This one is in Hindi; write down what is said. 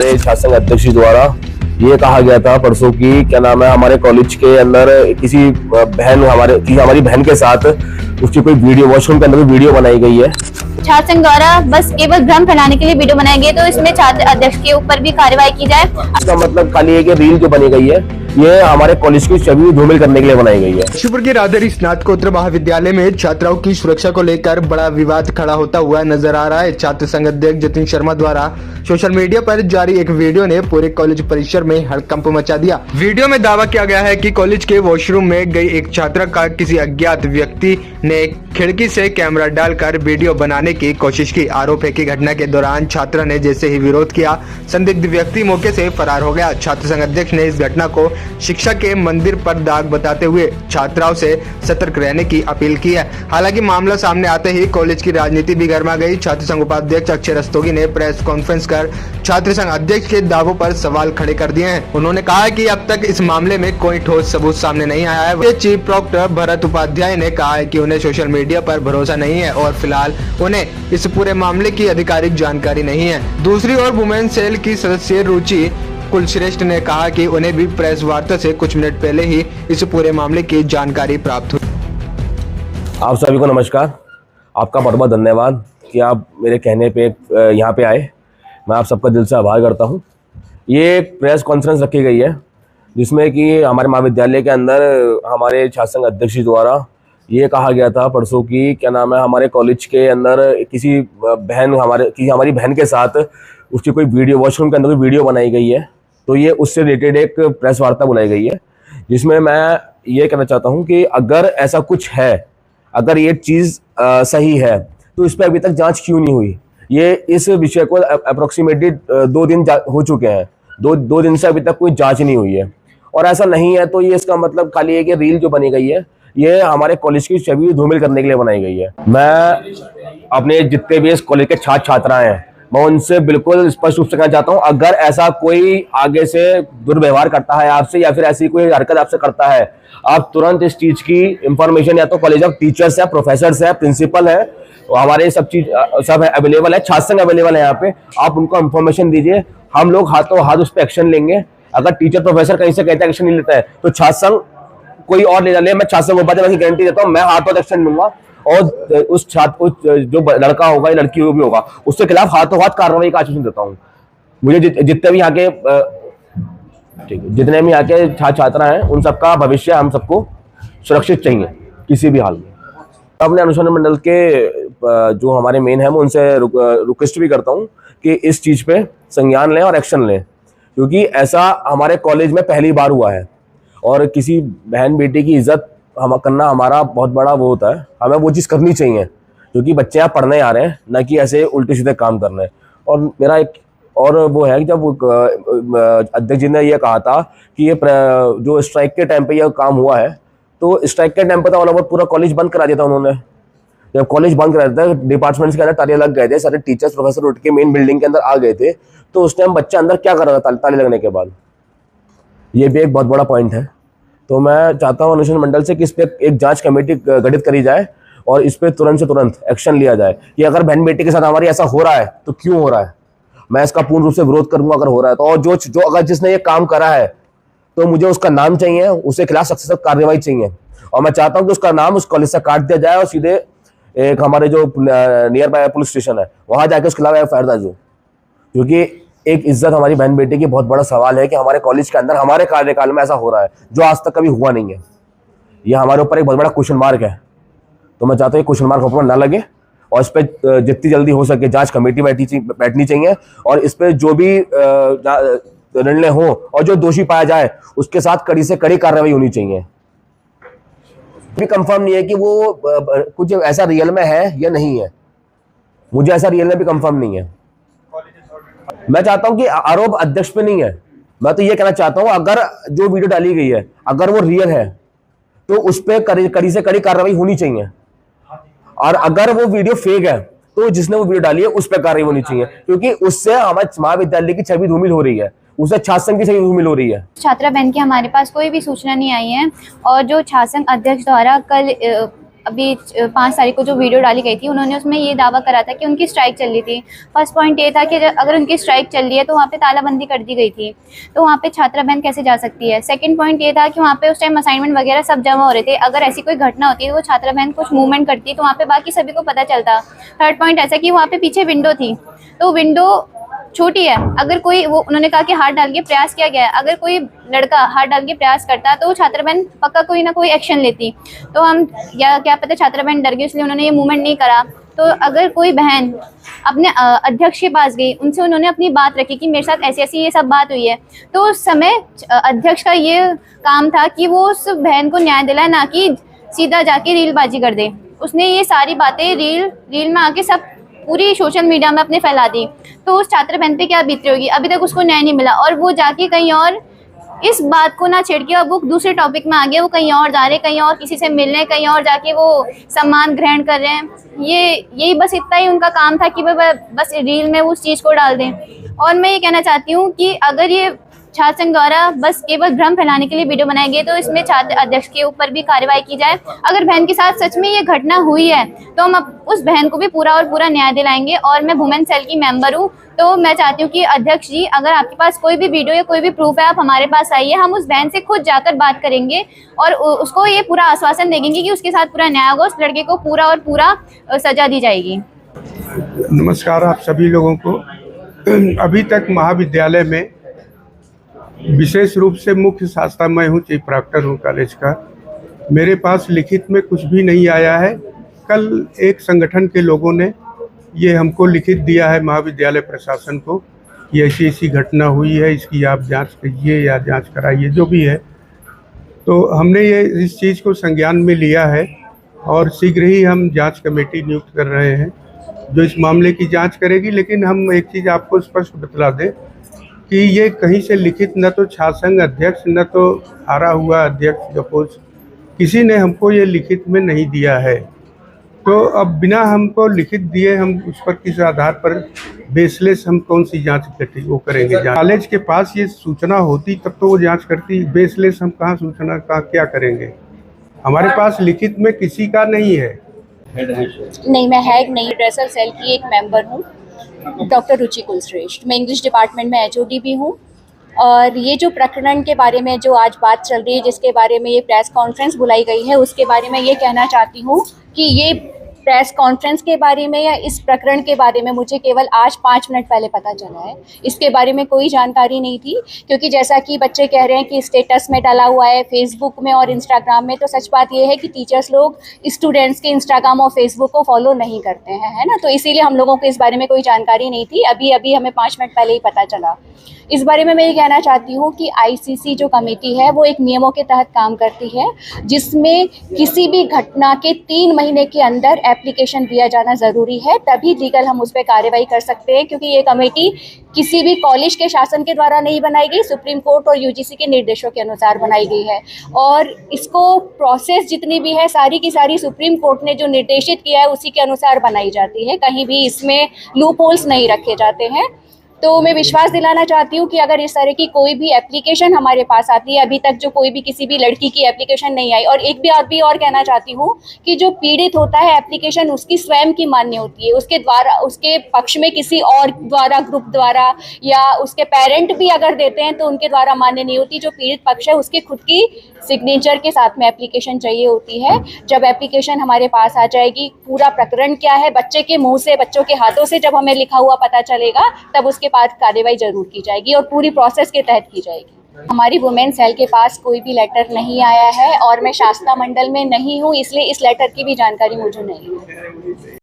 छात्र संघ अध्यक्ष द्वारा ये कहा गया था परसों की क्या नाम है हमारे कॉलेज के अंदर किसी बहन हमारी बहन के साथ उसकी कोई वीडियो वॉशरूम के अंदर वीडियो बनाई गई है। छात्र संघ द्वारा बस केवल भ्रम फैलाने के लिए वीडियो बनाए गए, तो इसमें छात्र अध्यक्ष के ऊपर भी कार्रवाई की जाए। इसका मतलब खाली है कि रील जो बनी गई है ये हमारे कॉलेज की छवि धूमिल करने के लिए बनाई गई है। शिवपुर के राधेरी स्नातकोत्तर महाविद्यालय में छात्राओं की सुरक्षा को लेकर बड़ा विवाद खड़ा होता हुआ नजर आ रहा है। छात्र संघ अध्यक्ष जतिन शर्मा द्वारा सोशल मीडिया पर जारी एक वीडियो ने पूरे कॉलेज परिसर में हड़कंप मचा दिया। वीडियो में दावा किया गया है कि कॉलेज के वॉशरूम में गई एक छात्रा का किसी अज्ञात व्यक्ति ने खिड़की से कैमरा डालकर वीडियो बनाने की कोशिश की। आरोप है कि घटना के दौरान छात्रा ने जैसे ही विरोध किया, संदिग्ध व्यक्ति मौके से फरार हो गया। छात्र संघ अध्यक्ष ने इस घटना को शिक्षा के मंदिर पर दाग बताते हुए छात्राओं से सतर्क रहने की अपील की है। हालांकि मामला सामने आते ही कॉलेज की राजनीति भी गर्मा गई। छात्र संघ उपाध्यक्ष अक्षय रस्तोगी ने प्रेस कॉन्फ्रेंस कर छात्र संघ अध्यक्ष के दावों पर सवाल खड़े कर दिए हैं। उन्होंने कहा है कि अब तक इस मामले में कोई ठोस सबूत सामने नहीं आया है। चीफ प्रॉक्टर भरत उपाध्याय ने कहा है कि उन्हें सोशल मीडिया पर भरोसा नहीं है और फिलहाल उन्हें इस पूरे मामले की आधिकारिक जानकारी नहीं है। दूसरी ओर वुमेन सेल की सदस्य रुचि कुलश्रेष्ठ ने कहा कि उन्हें भी प्रेस वार्ता से कुछ मिनट पहले ही इस पूरे मामले की जानकारी प्राप्त हुई। आप सभी को नमस्कार। आपका बहुत बहुत धन्यवाद कि आप मेरे कहने पे यहाँ पे आए। मैं आप सबका दिल से आभार करता हूँ। ये एक प्रेस कॉन्फ्रेंस रखी गई है जिसमें कि हमारे महाविद्यालय के अंदर हमारे छात्र संघ अध्यक्ष द्वारा ये कहा गया था परसों की क्या नाम है हमारे कॉलेज के अंदर किसी हमारी बहन के साथ उसकी कोई वीडियो वॉशरूम के अंदर कोई वीडियो बनाई गई है। तो ये उससे रिलेटेड एक प्रेस वार्ता बुलाई गई है जिसमें मैं ये कहना चाहता हूँ कि अगर ऐसा कुछ है, अगर ये चीज़ सही है तो इस पर अभी तक जांच क्यों नहीं हुई। ये इस विषय को अप्रोक्सीमेटली 2 दिन हो चुके हैं, दो दिन से अभी तक कोई जांच नहीं हुई है। और ऐसा नहीं है तो ये इसका मतलब खाली है कि रील जो बनी गई है ये हमारे कॉलेज की छवि धूमिल करने के लिए बनाई गई है। मैं अपने जितने भी इस कॉलेज के छात्र छात्राएं हैं मैं उनसे बिल्कुल स्पष्ट रूप से कहना चाहता हूं, अगर ऐसा कोई आगे से दुर्व्यवहार करता है आपसे या फिर ऐसी कोई हरकत आपसे करता है, आप तुरंत इस चीज की इंफॉर्मेशन या तो कॉलेज ऑफ टीचर्स है, प्रोफेसर्स है, प्रिंसिपल है, हमारे सब अवेलेबल है, छात्र संघ अवेलेबल है यहाँ पे। आप उनको इंफॉर्मेशन दीजिए, हम लोग हाथों हाथ उस पर एक्शन लेंगे। अगर टीचर प्रोफेसर कहीं से कहते हैं एक्शन नहीं लेता है तो छात्र संघ कोई और ले ले, मैं छात्र संघ उपाध्यक्ष की गारंटी देता हूँ, मैं हाथों एक्शन लूंगा और उस छात्र को जो लड़का होगा या लड़की भी होगा उसके खिलाफ हाथों हाथ कार्रवाई का आश्वासन देता हूँ। मुझे जितने भी यहाँ के छात्र छात्रा हैं उन सबका भविष्य हम सबको सुरक्षित चाहिए किसी भी हाल में। अपने अनुसंधान मंडल के जो हमारे मेन है मैं उनसे रिक्वेस्ट भी करता हूँ कि इस चीज पे संज्ञान लें और एक्शन लें, क्योंकि ऐसा हमारे कॉलेज में पहली बार हुआ है और किसी बहन बेटी की इज्जत करना हमारा बहुत बड़ा वो होता है। हमें वो चीज़ करनी चाहिए क्योंकि बच्चे यहाँ पढ़ने आ रहे हैं, ना कि ऐसे उल्टे सीधे काम कर रहे हैं। और मेरा एक और वो है कि जब अध्यक्ष जी ने ये कहा था कि ये जो स्ट्राइक के टाइम पे ये काम हुआ है, तो स्ट्राइक के टाइम पे तो ऑल ओवर पूरा कॉलेज बंद करा दिया था उन्होंने। जब कॉलेज बंद करा दिया था, डिपार्टमेंट्स के अंदर ताले लग गए थे, सारे टीचर्स प्रोफेसर उठ के मेन बिल्डिंग के अंदर आ गए थे। तो उस टाइम बच्चा अंदर क्या कर रहा था ताले लगने के बाद, ये भी एक बहुत बड़ा पॉइंट है। तो मैं चाहता हूँ अनुसंधान मंडल से कि इस पर एक जांच कमेटी गठित करी जाए और इस पर तुरंत से तुरंत एक्शन लिया जाए कि अगर बहन बेटी के साथ हमारी ऐसा हो रहा है तो क्यों हो रहा है। मैं इसका पूर्ण रूप से विरोध करूंगा अगर हो रहा है तो। और जो अगर जिसने ये काम करा है तो मुझे उसका नाम चाहिए, उसके खिलाफ सख्त से सख्त कार्रवाई चाहिए। और मैं चाहता हूँ कि उसका नाम उस कॉलेज से काट दिया जाए और सीधे एक हमारे जो नियर बाय पुलिस स्टेशन है वहां जाके उसके खिलाफ एफआईआर दर्ज हो, क्योंकि एक इज्जत हमारी बहन बेटी की बहुत बड़ा सवाल है कि हमारे कॉलेज के अंदर हमारे कार्यकाल में ऐसा हो रहा है जो आज तक कभी हुआ नहीं है। ये हमारे ऊपर एक बहुत बड़ा क्वेश्चन मार्क है। तो मैं चाहता हूँ क्वेश्चन मार्क ऊपर ना लगे और इस पर जितनी जल्दी हो सके जांच कमेटी बैठनी चाहिए और इस पर जो भी निर्णय हो और जो दोषी पाया जाए उसके साथ कड़ी से कड़ी कार्रवाई होनी चाहिए। भी कंफर्म नहीं है कि वो कुछ ऐसा रियल में है या नहीं है, मुझे ऐसा रियल में भी कंफर्म नहीं है। मैं चाहता हूं कि आरोप अध्यक्ष पे नहीं है, मैं तो ये कहना चाहता हूं अगर जो वीडियो डाली गई है अगर वो रियल है तो उस पर कड़ी से कड़ी कार्रवाई होनी चाहिए। और अगर वो वीडियो फेक है तो जिसने वो वीडियो डाली है उस पर कार्रवाई होनी चाहिए, क्योंकि उससे हमारे महाविद्यालय की छवि धूमिल हो रही है, उससे छात्र संघ की छवि धूमिल हो रही है। छात्रा बहन की हमारे पास कोई भी सूचना नहीं आई है और जो छात्र संघ अध्यक्ष द्वारा कल अभी 5 तारीख को जो वीडियो डाली गई थी, उन्होंने उसमें ये दावा करा था कि उनकी स्ट्राइक चल रही थी। फर्स्ट पॉइंट ये था कि अगर उनकी स्ट्राइक चल रही है तो वहाँ पे तालाबंदी कर दी गई थी, तो वहाँ पे छात्रा बहन कैसे जा सकती है। सेकंड पॉइंट ये था कि वहाँ पे उस टाइम असाइनमेंट वगैरह सब जमा हो रहे थे, अगर ऐसी कोई घटना होती है तो वो छात्रा बहन कुछ मूवमेंट करती तो वहाँ पे बाकी सभी को पता चलता। थर्ड पॉइंट ऐसा कि वहाँ पे पीछे विंडो थी, तो विंडो छोटी है, अगर कोई वो उन्होंने कहा कि हाथ डाल के प्रयास किया गया है, अगर कोई लड़का हाथ डाल के प्रयास करता तो छात्रा बहन पक्का कोई ना कोई एक्शन लेती। तो हम या क्या पता छात्रा बहन डर गई इसलिए उन्होंने ये मूवमेंट नहीं करा। तो अगर कोई बहन अपने अध्यक्ष के पास गई, उनसे उन्होंने अपनी बात रखी कि मेरे साथ ऐसी ऐसी ये सब बात हुई है, तो उस समय अध्यक्ष का ये काम था कि वो उस बहन को न्याय दिलाए, ना कि सीधा जाके रीलबाजी कर दे। उसने ये सारी बातें रील में आके सब पूरी सोशल मीडिया में अपने फैला दी, तो उस छात्र बहन पे क्या बीती होगी। अभी तक उसको न्याय नहीं मिला और वो जाके कहीं और इस बात को ना छेड़ के अब वो दूसरे टॉपिक में आ गया, वो कहीं और जा रहे हैं, कहीं और किसी से मिलने, कहीं और जाके वो सम्मान ग्रहण कर रहे हैं। यही बस इतना ही उनका काम था कि वह बस रील में उस चीज़ को डाल दें। और मैं ये कहना चाहती हूँ कि अगर ये छात्र संघ द्वारा बस केवल भ्रम फैलाने के लिए वीडियो बनाए गए तो इसमें छात्र अध्यक्ष के ऊपर भी कार्रवाई की जाए। अगर बहन के साथ सच में ये घटना हुई है तो हम उस बहन को भी पूरा और पूरा न्याय दिलाएंगे। और मैं वुमेन सेल की मेंबर हूँ, तो मैं चाहती हूँ कि अध्यक्ष जी, अगर आपके पास कोई भी वीडियो या कोई भी प्रूफ है, आप हमारे पास आइए, हम उस बहन से खुद जाकर बात करेंगे और उसको ये पूरा आश्वासन देंगे कि उसके साथ पूरा न्याय होगा, उस लड़के को पूरा और पूरा सजा दी जाएगी। नमस्कार आप सभी लोगों को। अभी तक महाविद्यालय में विशेष रूप से मुख्य शास्त्रा मैं हूँ, चीफ प्रॉक्टर हूँ कॉलेज का, मेरे पास लिखित में कुछ भी नहीं आया है। कल एक संगठन के लोगों ने ये हमको लिखित दिया है महाविद्यालय प्रशासन को कि ऐसी ऐसी घटना हुई है, इसकी आप जांच कीजिए या जांच कराइए, जो भी है। तो हमने ये इस चीज़ को संज्ञान में लिया है और शीघ्र ही हम जांच कमेटी नियुक्त कर रहे हैं जो इस मामले की जांच करेगी। लेकिन हम एक चीज़ आपको स्पष्ट बतला दें कि ये कहीं से लिखित, न तो छात्र संघ अध्यक्ष न तो हारा हुआ अध्यक्ष गपोज, किसी ने हमको ये लिखित में नहीं दिया है। तो अब बिना हमको लिखित दिए हम उस पर किस आधार पर बेसलेस हम कौन सी जांच करती वो करेंगे। कॉलेज के पास ये सूचना होती तब तो वो जांच करती, बेसलेस हम कहाँ सूचना का क्या करेंगे। हमारे पास लिखित में किसी का नहीं है। नहीं, मैं हैग नहीं, ड्रेसर सेल की एक मेंबर हूँ, डॉक्टर रुचि कुलश्रेष्ठ। मैं इंग्लिश डिपार्टमेंट में एचओडी भी हूँ। और ये जो प्रकरण के बारे में जो आज बात चल रही है, जिसके बारे में ये प्रेस कॉन्फ्रेंस बुलाई गई है, उसके बारे में ये कहना चाहती हूँ कि ये प्रेस कॉन्फ्रेंस के बारे में या इस प्रकरण के बारे में मुझे केवल आज 5 मिनट पहले पता चला है। इसके बारे में कोई जानकारी नहीं थी, क्योंकि जैसा कि बच्चे कह रहे हैं कि स्टेटस में डाला हुआ है फेसबुक में और इंस्टाग्राम में, तो सच बात यह है कि टीचर्स लोग स्टूडेंट्स के इंस्टाग्राम और फेसबुक को फॉलो नहीं करते हैं, है ना। तो इसीलिए हम लोगों को इस बारे में कोई जानकारी नहीं थी, अभी अभी हमें 5 मिनट पहले ही पता चला। इस बारे में मैं ये कहना चाहती हूँ कि आईसीसी जो कमेटी है वो एक नियमों के तहत काम करती है, जिसमें किसी भी घटना के 3 महीने के अंदर एप्लीकेशन दिया जाना ज़रूरी है, तभी लीगल हम उस पर कार्रवाई कर सकते हैं। क्योंकि ये कमेटी किसी भी कॉलेज के शासन के द्वारा नहीं बनाई गई, सुप्रीम कोर्ट और यूजीसी के निर्देशों के अनुसार बनाई गई है। और इसको प्रोसेस जितनी भी है सारी की सारी सुप्रीम कोर्ट ने जो निर्देशित किया है उसी के अनुसार बनाई जाती है, कहीं भी इसमें लूप होल्स नहीं रखे जाते हैं। तो मैं विश्वास दिलाना चाहती हूँ कि अगर इस तरह की कोई भी एप्लीकेशन हमारे पास आती है, अभी तक जो कोई भी किसी भी लड़की की एप्लीकेशन नहीं आई, और एक भी और कहना चाहती हूँ कि जो पीड़ित होता है एप्लीकेशन उसकी स्वयं की मान्य होती है, उसके द्वारा, उसके पक्ष में किसी और द्वारा, ग्रुप द्वारा या उसके पेरेंट भी अगर देते हैं तो उनके द्वारा मान्य नहीं होती। जो पीड़ित पक्ष है उसके खुद की सिग्नेचर के साथ में एप्लीकेशन चाहिए होती है। जब एप्लीकेशन हमारे पास आ जाएगी, पूरा प्रकरण क्या है बच्चे के मुँह से, बच्चों के हाथों से जब हमें लिखा हुआ पता चलेगा, तब उसके बाद कार्रवाई जरूर की जाएगी और पूरी प्रोसेस के तहत की जाएगी। हमारी वुमेन सेल के पास कोई भी लेटर नहीं आया है और मैं शास्त्रा मंडल में नहीं हूँ, इसलिए इस लेटर की भी जानकारी मुझे नहीं है।